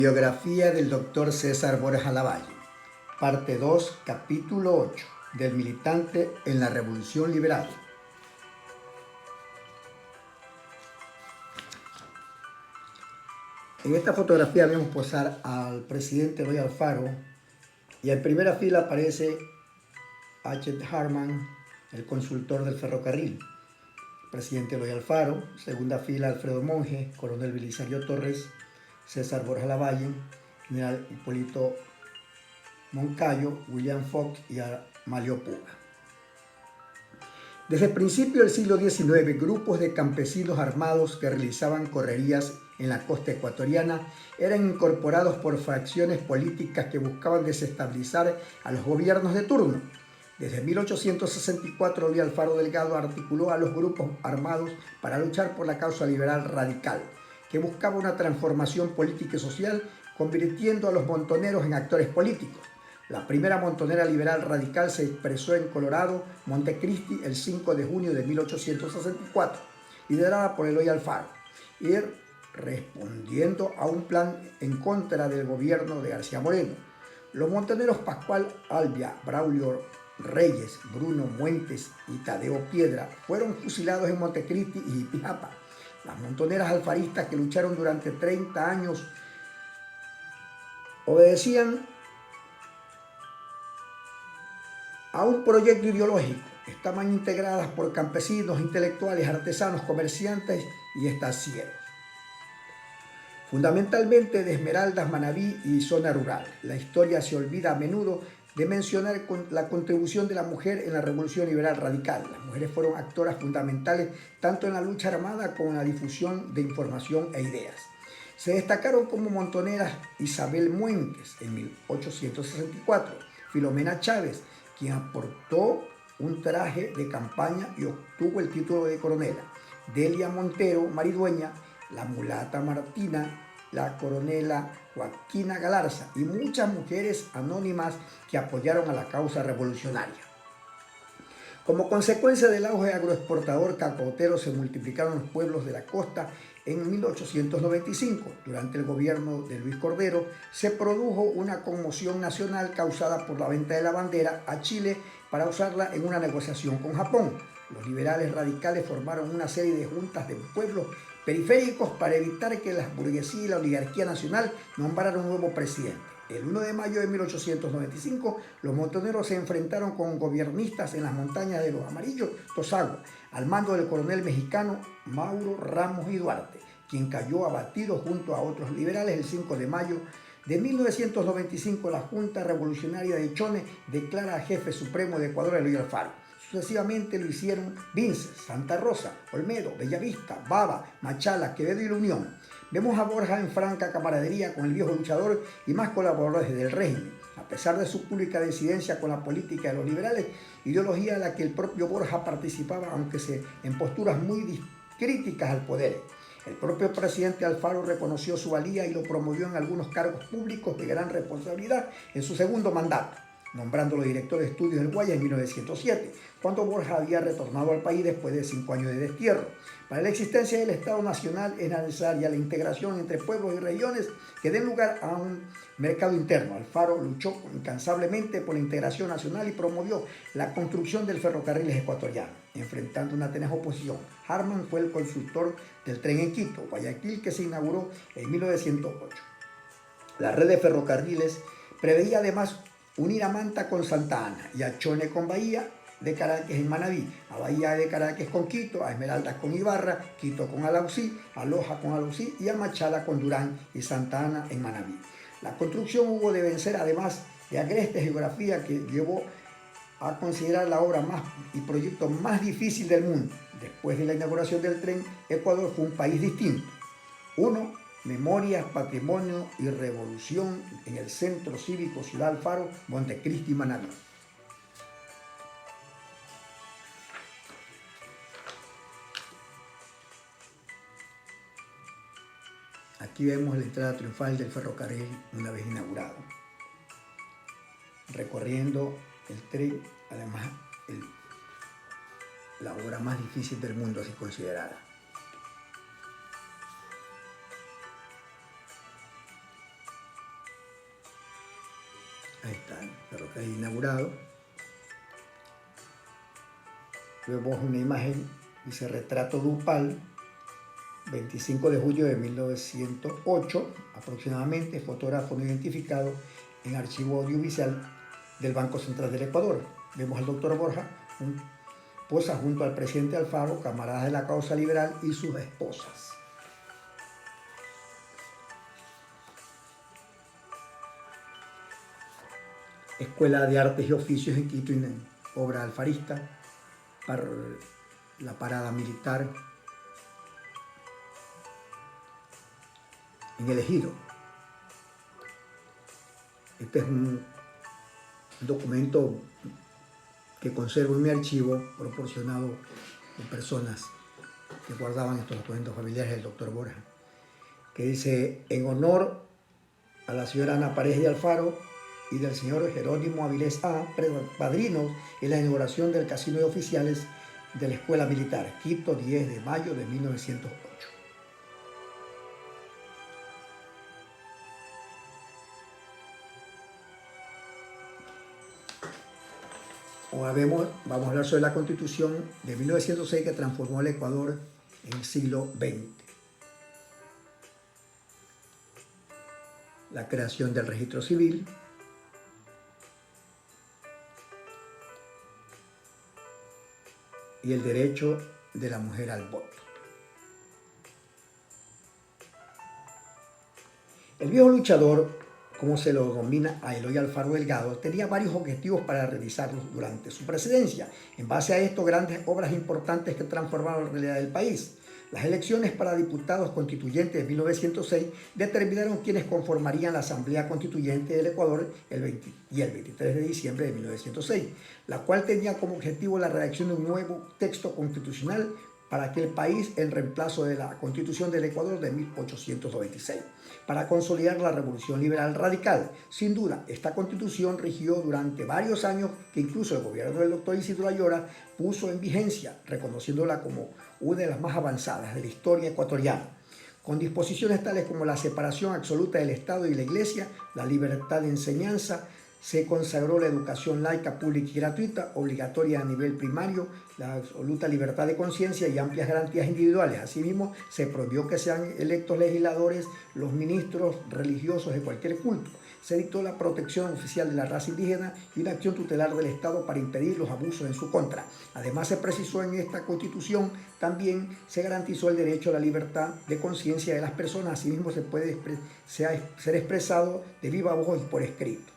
Biografía del Dr. César Borja Lavalle, parte 2, capítulo 8, del militante en la Revolución Liberal. En esta fotografía vemos posar al presidente Eloy Alfaro y en primera fila aparece H. Harman, el consultor del ferrocarril. Presidente Eloy Alfaro, segunda fila Alfredo Monge, coronel Belisario Torres, César Borja Lavalle, general Hipólito Moncayo, William Fox y Amalio Puga. Desde el principio del siglo XIX, grupos de campesinos armados que realizaban correrías en la costa ecuatoriana eran incorporados por facciones políticas que buscaban desestabilizar a los gobiernos de turno. Desde 1864, Eloy Alfaro Delgado articuló a los grupos armados para luchar por la causa liberal radical, que buscaba una transformación política y social, convirtiendo a los montoneros en actores políticos. La primera montonera liberal radical se expresó en Colorado, Montecristi, el 5 de junio de 1864, liderada por Eloy Alfaro, y respondiendo a un plan en contra del gobierno de García Moreno. Los montoneros Pascual Albia, Braulio Reyes, Bruno Muentes y Tadeo Piedra fueron fusilados en Montecristi y Jipijapa. Las montoneras alfaristas, que lucharon durante 30 años, obedecían a un proyecto ideológico. Estaban integradas por campesinos, intelectuales, artesanos, comerciantes y estancieros, fundamentalmente de Esmeraldas, Manabí y zona rural. La historia se olvida a menudo de mencionar la contribución de la mujer en la Revolución Liberal Radical. Las mujeres fueron actoras fundamentales tanto en la lucha armada como en la difusión de información e ideas. Se destacaron como montoneras Isabel Muentes en 1864, Filomena Chávez, quien aportó un traje de campaña y obtuvo el título de coronela, Delia Montero Maridueña, la mulata Martina, la coronela Joaquina Galarza y muchas mujeres anónimas que apoyaron a la causa revolucionaria. Como consecuencia del auge agroexportador cacaotero, se multiplicaron los pueblos de la costa. En 1895, durante el gobierno de Luis Cordero, se produjo una conmoción nacional causada por la venta de la bandera a Chile para usarla en una negociación con Japón. Los liberales radicales formaron una serie de juntas de pueblos periféricos para evitar que la burguesía y la oligarquía nacional nombraran un nuevo presidente. El 1 de mayo de 1895, los montoneros se enfrentaron con gobiernistas en las montañas de los Amarillos, Tosagua, al mando del coronel mexicano Mauro Ramos y Duarte, quien cayó abatido junto a otros liberales. El 5 de mayo de 1995, la Junta Revolucionaria de Chone declara jefe supremo de Ecuador a Eloy Alfaro. Sucesivamente lo hicieron Vinces, Santa Rosa, Olmedo, Bellavista, Baba, Machala, Quevedo y La Unión. Vemos a Borja en franca camaradería con el viejo luchador y más colaboradores del régimen. A pesar de su pública disidencia con la política de los liberales, ideología en la que el propio Borja participaba, aunque en posturas muy críticas al poder. El propio presidente Alfaro reconoció su valía y lo promovió en algunos cargos públicos de gran responsabilidad en su segundo mandato, nombrándolo director de estudios del Guaya en 1907, cuando Borja había retornado al país después de 5 años de destierro. Para la existencia del Estado Nacional es necesaria la integración entre pueblos y regiones que den lugar a un mercado interno. Alfaro luchó incansablemente por la integración nacional y promovió la construcción del ferrocarril ecuatoriano, enfrentando una tenaz oposición. Harman fue el consultor del tren en Quito, Guayaquil, que se inauguró en 1908. La red de ferrocarriles preveía además unir a Manta con Santa Ana y a Chone con Bahía de Caracas en Manabí, a Bahía de Caracas con Quito, a Esmeraldas con Ibarra, Quito con Alausí, a Loja con Alausí y a Machala con Durán y Santa Ana en Manabí. La construcción hubo de vencer además de agreste geografía que llevó a considerar la obra y proyecto más difícil del mundo. Después de la inauguración del tren, Ecuador fue un país distinto. Uno, Memoria, Patrimonio y Revolución en el Centro Cívico Ciudad Alfaro, Montecristi, Manabí. Aquí vemos la entrada triunfal del ferrocarril una vez inaugurado, recorriendo el tren, además la obra más difícil del mundo así considerada. Ahí está el ferrocarril inaugurado. Vemos una imagen, dice retrato Dupal, 25 de julio de 1908, aproximadamente, fotógrafo no identificado en archivo audiovisual del Banco Central del Ecuador. Vemos al doctor Borja, posa junto al presidente Alfaro, camaradas de la causa liberal y sus esposas. Escuela de Artes y Oficios en Quito, obra alfarista, para la parada militar en el Ejido. Este es un documento que conservo en mi archivo, proporcionado por personas que guardaban estos documentos familiares del doctor Borja, que dice: en honor a la señora Ana Paredes de Alfaro y del señor Jerónimo Avilés A., padrinos en la inauguración del Casino de Oficiales de la Escuela Militar, Quito, 10 de mayo de 1908. Ahora vamos a hablar sobre la Constitución de 1906 que transformó el Ecuador en el siglo XX. La creación del registro civil, y el derecho de la mujer al voto. El viejo luchador, como se lo denomina a Eloy Alfaro Delgado, tenía varios objetivos para realizarlos durante su presidencia. En base a esto, grandes obras importantes que transformaron la realidad del país. Las elecciones para diputados constituyentes de 1906 determinaron quiénes conformarían la Asamblea Constituyente del Ecuador el 23 de diciembre de 1906, la cual tenía como objetivo la redacción de un nuevo texto constitucional para aquel país en reemplazo de la Constitución del Ecuador de 1896, para consolidar la revolución liberal radical. Sin duda, esta Constitución rigió durante varios años, que incluso el gobierno del doctor Isidro Ayora puso en vigencia, reconociéndola como una de las más avanzadas de la historia ecuatoriana, con disposiciones tales como la separación absoluta del Estado y la Iglesia, la libertad de enseñanza. Se consagró la educación laica, pública y gratuita, obligatoria a nivel primario, la absoluta libertad de conciencia y amplias garantías individuales. Asimismo, se prohibió que sean electos legisladores los ministros religiosos de cualquier culto. Se dictó la protección oficial de la raza indígena y una acción tutelar del Estado para impedir los abusos en su contra. Además, se precisó en esta Constitución, también se garantizó el derecho a la libertad de conciencia de las personas. Asimismo, se puede ser expresado de viva voz y por escrito.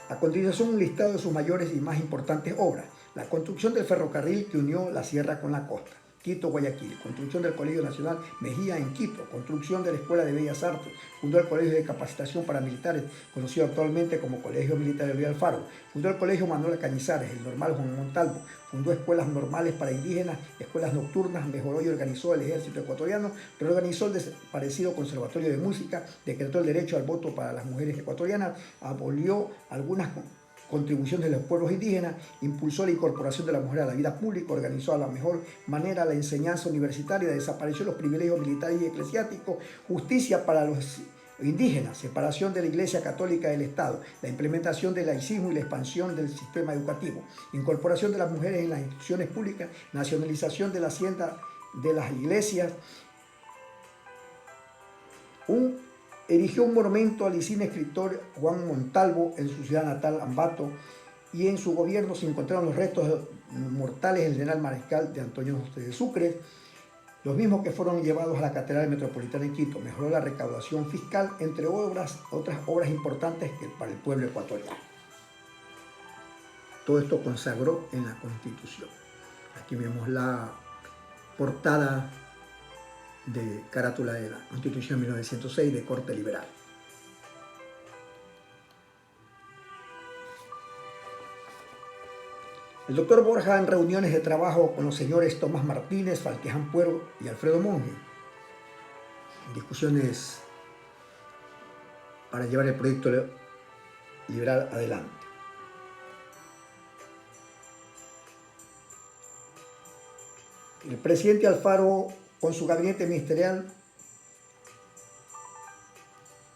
A continuación, un listado de sus mayores y más importantes obras. La construcción del ferrocarril que unió la sierra con la costa, Quito-Guayaquil. Construcción del Colegio Nacional Mejía en Quito. Construcción de la Escuela de Bellas Artes. Fundó el Colegio de Capacitación para Militares, conocido actualmente como Colegio Militar Eloy Alfaro. Fundó el Colegio Manuel Cañizares, el Normal Juan Montalvo. Fundó escuelas normales para indígenas, escuelas nocturnas, mejoró y organizó el ejército ecuatoriano, reorganizó el desaparecido Conservatorio de Música, decretó el derecho al voto para las mujeres ecuatorianas, abolió algunas contribuciones de los pueblos indígenas, impulsó la incorporación de la mujer a la vida pública, organizó a la mejor manera la enseñanza universitaria, desapareció los privilegios militares y eclesiásticos, justicia para los indígenas, separación de la Iglesia Católica del Estado, la implementación del laicismo y la expansión del sistema educativo, incorporación de las mujeres en las instituciones públicas, nacionalización de la hacienda de las iglesias, erigió un monumento al insigne escritor Juan Montalvo en su ciudad natal, Ambato, y en su gobierno se encontraron los restos mortales del general mariscal de Antonio de Sucre, los mismos que fueron llevados a la Catedral Metropolitana en Quito. Mejoró la recaudación fiscal, entre otras obras importantes para el pueblo ecuatoriano. Todo esto consagró en la Constitución. Aquí vemos la portada de carátula de la Constitución 1906 de corte liberal. El doctor Borja, en reuniones de trabajo con los señores Tomás Martínez, Falqueján Puero y Alfredo Monge, en discusiones para llevar el proyecto liberal adelante. El presidente Alfaro, con su gabinete ministerial,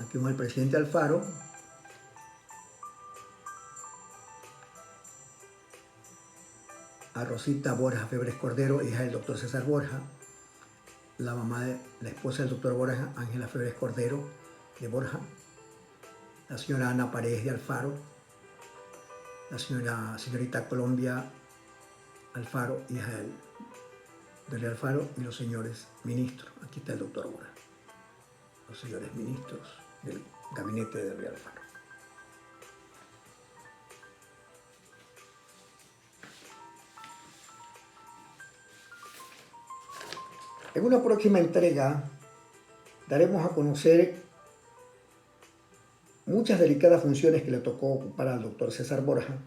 aquí vemos el presidente Alfaro, a Rosita Borja Febres Cordero, hija del doctor César Borja, la esposa del doctor Borja, Ángela Febres Cordero de Borja, la señora Ana Paredes de Alfaro, la señorita Colombia Alfaro, hija del Alfaro, y los señores ministros. Aquí está el doctor Borja, los señores ministros del gabinete de Rey Alfaro. En una próxima entrega daremos a conocer muchas delicadas funciones que le tocó ocupar al doctor César Borja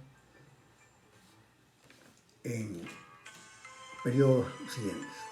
en periodos siguientes.